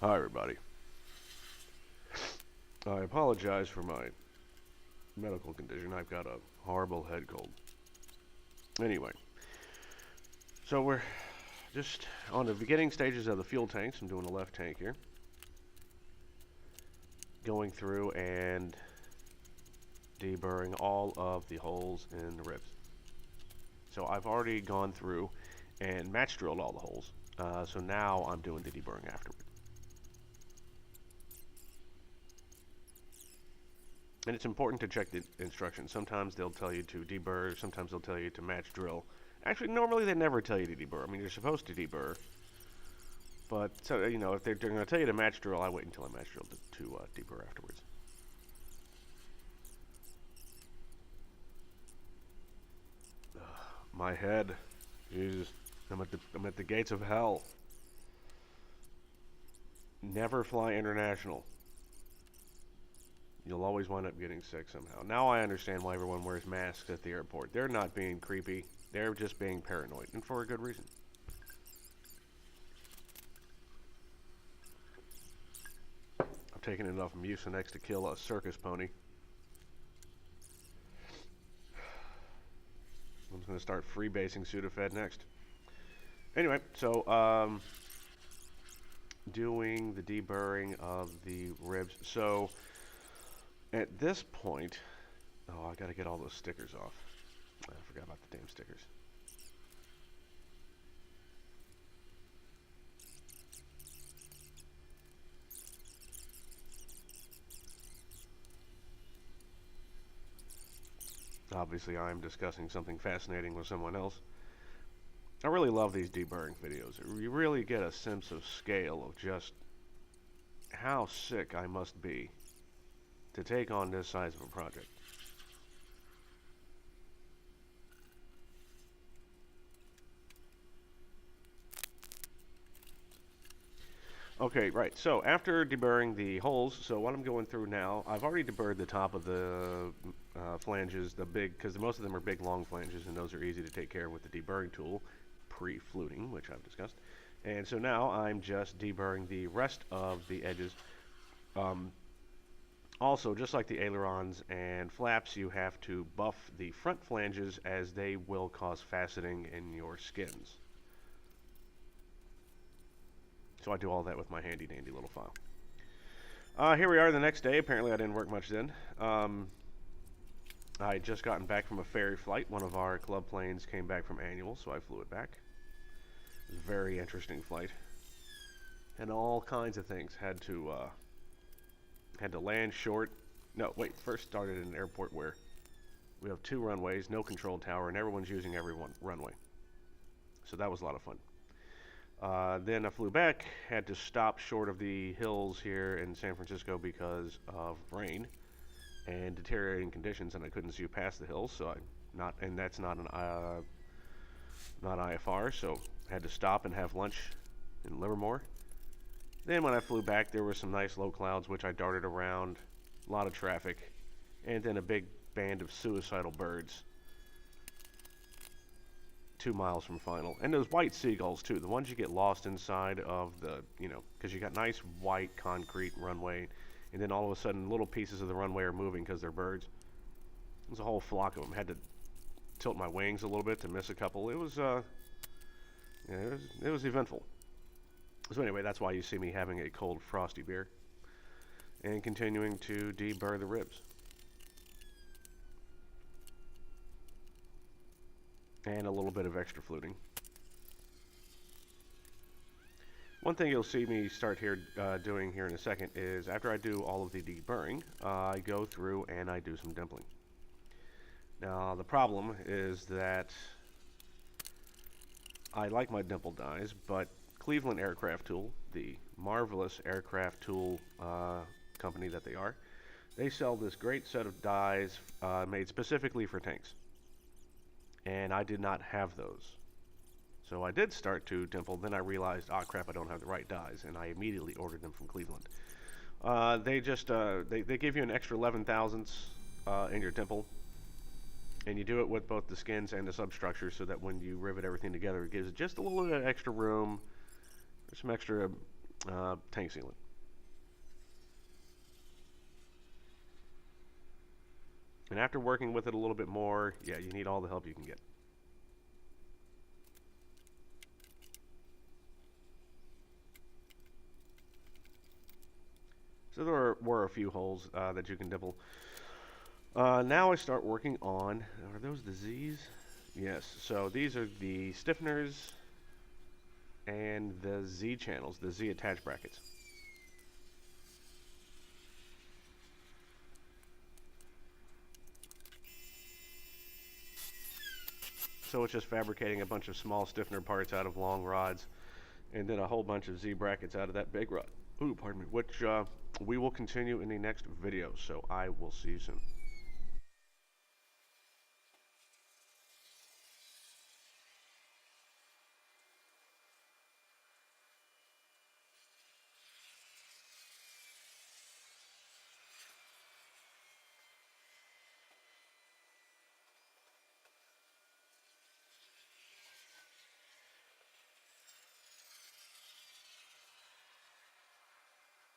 Hi, everybody. I apologize for my medical condition. I've got a horrible head cold. Anyway, so we're just on the beginning stages of the fuel tanks. I'm doing the left tank here. Going through and deburring all of the holes in the ribs. So I've already gone through and match drilled all the holes. So now I'm doing the deburring afterward. And it's important to check the instructions. Sometimes they'll tell you to deburr, sometimes they'll tell you to match drill. Actually, normally they never tell you to deburr. I mean, you're supposed to deburr. But, so, you know, if they're going to tell you to match drill, I wait until I match drill to deburr afterwards. My head. Jesus. I'm at the gates of hell. Never fly international. You'll always wind up getting sick somehow. Now I understand why everyone wears masks at the airport. They're not being creepy. They're just being paranoid, and for a good reason. I've taken enough Mucinex to kill a circus pony. I'm just going to start freebasing Sudafed next. Anyway, so doing the deburring of the ribs. So at this point, oh, I got to get all those stickers off. I forgot about the damn stickers. Obviously, I'm discussing something fascinating with someone else. I really love these deburring videos. You really get a sense of scale of just how sick I must be to take on this size of a project. Okay, right. So after deburring the holes, so what I'm going through now, I've already deburred the top of the flanges, the big, because most of them are big, long flanges, and those are easy to take care of with the deburring tool, pre-fluting, which I've discussed. And so now I'm just deburring the rest of the edges. Also, just like the ailerons and flaps, you have to buff the front flanges as they will cause faceting in your skins. So I do all that with my handy dandy little file. Here we are the next day. Apparently I didn't work much then. I had just gotten back from a ferry flight. One of our club planes came back from annual, so I flew it back. It was a very interesting flight. And all kinds of things. Had to land short. No, wait, first started in an airport where we have 2 runways, no control tower, and everyone's using every one runway. So that was a lot of fun. Then I flew back, had to stop short of the hills here in San Francisco because of rain and deteriorating conditions, and I couldn't see past the hills, so and that's not IFR, so I had to stop and have lunch in Livermore. Then when I flew back, there were some nice low clouds, which I darted around, a lot of traffic, and then a big band of suicidal birds 2 miles from final. And those white seagulls, too, the ones you get lost inside of the, because you got nice white concrete runway, and then all of a sudden little pieces of the runway are moving because they're birds. There's a whole flock of them. Had to tilt my wings a little bit to miss a couple. It was eventful. So anyway, that's why you see me having a cold, frosty beer and continuing to deburr the ribs. And a little bit of extra fluting. One thing you'll see me start here doing here in a second is after I do all of the deburring, I go through and I do some dimpling. Now the problem is that I like my dimple dies, but Cleveland Aircraft Tool, the marvelous aircraft tool company that they are, they sell this great set of dies made specifically for tanks. And I did not have those. So I did start to dimple, then I realized, ah crap, I don't have the right dies, and I immediately ordered them from Cleveland. They give you an extra 11 thousandths in your dimple, and you do it with both the skins and the substructure so that when you rivet everything together, it gives it just a little bit of extra room, some extra tank sealant. And after working with it a little bit more, yeah, you need all the help you can get. So there were a few holes that you can dibble. Now I start working on, are those the Z's? Yes, so these are the stiffeners and the Z channels, the Z attach brackets. So it's just fabricating a bunch of small stiffener parts out of long rods, and then a whole bunch of Z brackets out of that big rod. Ooh, pardon me, which we will continue in the next video, so I will see you soon.